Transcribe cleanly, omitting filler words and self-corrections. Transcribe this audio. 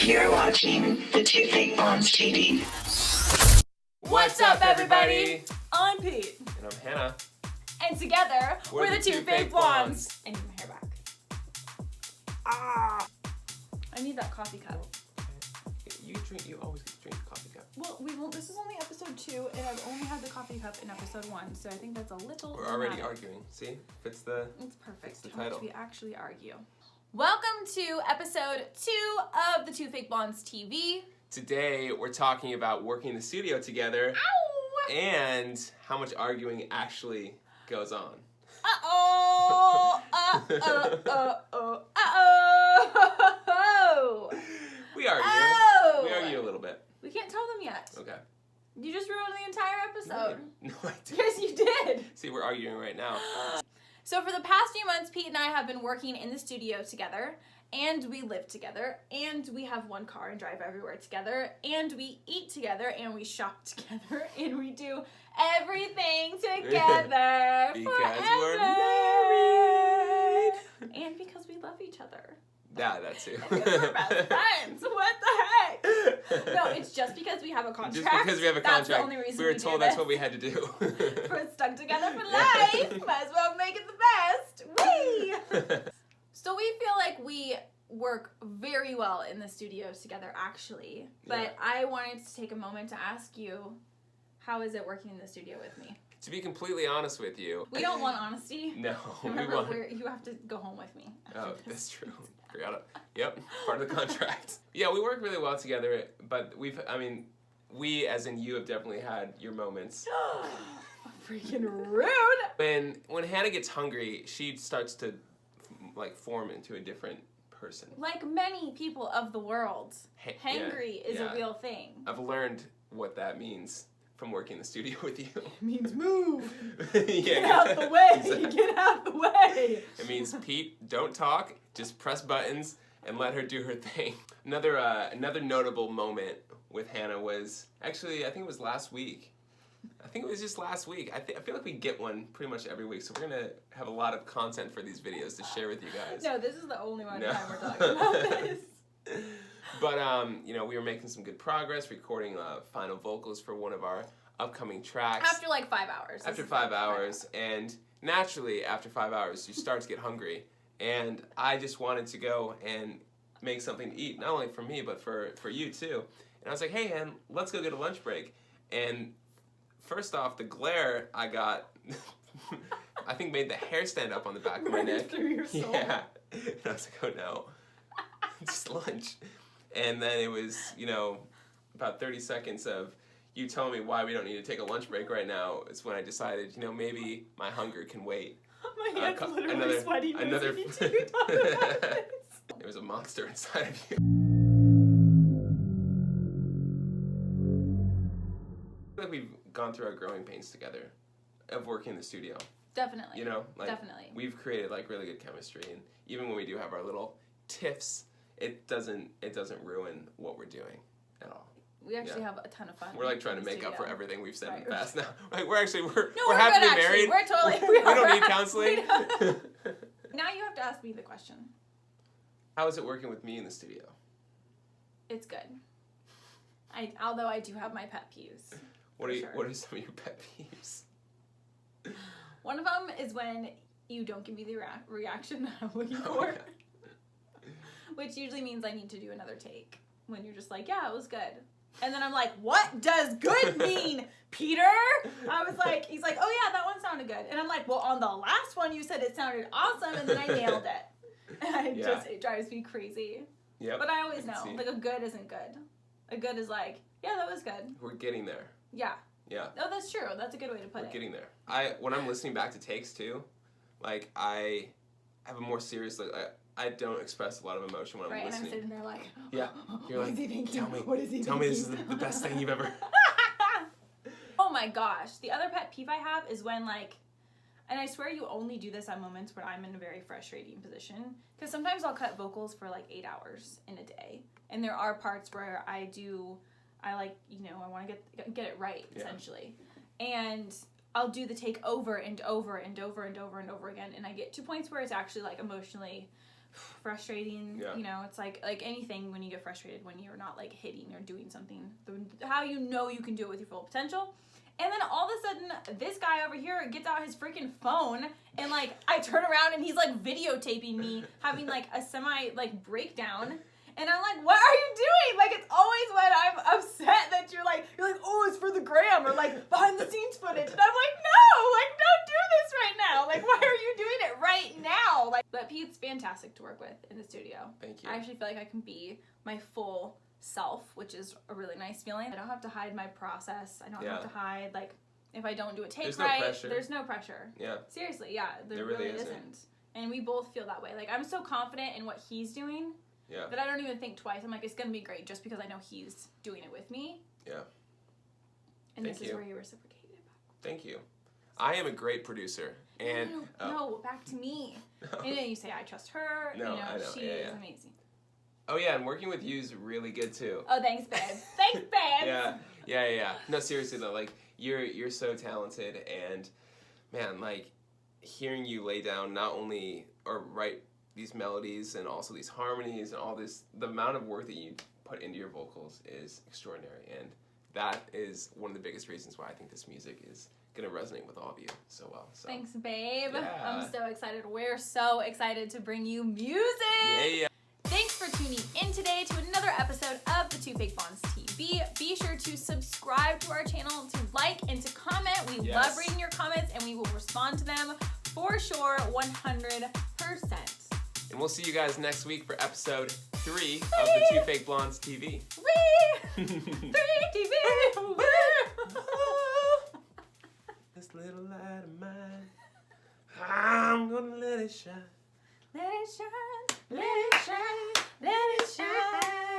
You're watching the Two Fake Moms TV. What's up, everybody? I'm Pete. And I'm Hannah. And together, we're the Two Fake Blondes. I need my hair back. Ah! I need that coffee cup. You always drink the coffee cup. Well, this is only episode 2, and I've only had the coffee cup in episode 1, so I think that's a little We're already arguing. See? It's perfect. the How much title. we actually argue. Welcome to episode 2 of the Two Fake Blondes TV. Today, we're talking about working in the studio together. Ow! And how much arguing actually goes on. Uh-oh! We argue. Oh! We argue a little bit. We can't tell them yet. Okay. You just ruined the entire episode. No, I didn't. Yes, you did. See, we're arguing right now. So for the past few months, Pete and I have been working in the studio together, and we live together, and we have one car and drive everywhere together, and we eat together, and we shop together, and we do everything together Because forever. we're married. And because we love each other. Yeah, that too. And because we're best friends. What the heck? No, it's just because we have a contract. Just because we have a contract. That's the only reason we were do told this. that's what we had to do. We're stuck together for life. Might as well make it the best. Whee! So we feel like we work very well in the studio together, actually. But Yeah. I wanted to take a moment to ask you, how is it working in the studio with me? To be completely honest with you. We don't want honesty. No, Remember, we want. you have to go home with me. Oh, that's true. Forgot it. Yep, part of the contract. Yeah, we work really well together, but we, as in you, have definitely had your moments. Freaking rude. When Hannah gets hungry, she starts to form into a different person. Like many people of the world, hangry is yeah. a real thing. I've learned what that means from working in the studio with you. It means move. Yeah, Get out the way. Exactly. Get out the way. It means, Pete, don't talk, just press buttons and let her do her thing. Another notable moment with Hannah was, actually, I think it was last week. I think it was just last week. I feel like we get one pretty much every week, so we're going to have a lot of content for these videos to share with you guys. No, this is the only one No. time we're talking about this. But, we were making some good progress, recording final vocals for one of our upcoming tracks. After like 5 hours. After 5 hours, and naturally, after 5 hours, you start to get hungry. And I just wanted to go and make something to eat, not only for me, but for you too. And I was like, hey, Hen, let's go get a lunch break. And first off, the glare I got, I think made the hair stand up on the back of my neck. Through your soul. Yeah. And I was like, oh no, it's lunch. And then it was, about 30 seconds of you telling me why we don't need to take a lunch break right now. It's when I decided, maybe my hunger can wait. My hand's literally sweaty. It There was a monster inside of you. I feel like we've gone through our growing pains together of working in the studio. Definitely. Definitely. We've created really good chemistry, and even when we do have our little tiffs, it doesn't ruin what we're doing at all. We actually have a ton of fun. We're trying to in the make up for studio. everything we've said in the Right. past now. We're happy No, to we're be good, married. actually. We're totally. We don't need counseling. Now you have to ask me the question. How is it working with me in the studio? It's good. Although I do have my pet peeves. What For sure. are some of your pet peeves? One of them is when you don't give me the reaction that I'm looking Oh, for. yeah. Which usually means I need to do another take. When you're just like, yeah, it was good. And then I'm like, what does good mean, Peter? He's like, oh yeah, that one sounded good. And I'm like, well, on the last one you said it sounded awesome, and then I nailed it. And it drives me crazy. Yep. But I always know, see. a good isn't good. A good is like, yeah, that was good. We're getting there. Yeah. Yeah. Oh, that's true. That's a good way to put We're it. getting there. When I'm listening back to takes too, I have a more serious look. I don't express a lot of emotion when I'm Right, and I'm listening. sitting there like, Yeah. You're what like, is he thinking? tell me, What is he tell me this is thinking? the best thing you've ever. Oh my gosh. The other pet peeve I have is when and I swear you only do this at moments when I'm in a very frustrating position. Because sometimes I'll cut vocals for 8 hours in a day. And there are parts where I want to get it right, essentially. And I'll do the take over and over and over and over and over again. And I get to points where it's actually emotionally frustrating. Yeah. You know, it's like anything when you get frustrated when you're not like hitting or doing something. How you know you can do it with your full potential. And then all of a sudden, this guy over here gets out his freaking phone, and like I turn around and he's like videotaping me having like a semi like breakdown. And I'm like, what are you doing? Like, it's always when I'm upset that you're like, oh, it's for the gram or like behind the scenes footage. And I'm like, no, like, don't do this right now. Like, why are you doing it right now? Like, but Pete's fantastic to work with in the studio. Thank you. I actually feel like I can be my full self, which is a really nice feeling. I don't have to hide my process. I don't have to hide, like, if I don't do a take There's right, no pressure. there's no pressure. Yeah. Seriously, yeah, there really really isn't. And we both feel that way. Like, I'm so confident in what he's doing. Yeah. That I don't even think twice. I'm like, it's gonna be great just because I know he's doing it with me. Yeah. And Thank this you. is where you reciprocated back. Thank you. I am a great producer, and No, back to me. And then you say I trust her. No, you know, I know. she is amazing. Oh yeah, and working with you is really good too. Oh, thanks, babe. Thanks, babe. Yeah. No, seriously though, like you're so talented, and man, like hearing you lay down not only or write these melodies and also these harmonies and all this, the amount of work that you put into your vocals is extraordinary, and that is one of the biggest reasons why I think this music is gonna resonate with all of you so well. So. Thanks, babe. Yeah. I'm so excited. We're so excited to bring you music. Yeah. Thanks for tuning in today to another episode of the Two Fake Blondes TV. Be sure to subscribe to our channel, to like, and to comment. We love reading your comments, and we will respond to them for sure, 100%. And we'll see you guys next week for episode 3 of the Two Fake Blondes TV. Wee! 3 TV! This little light of mine, I'm gonna let it shine. Let it shine, let it shine, let it shine.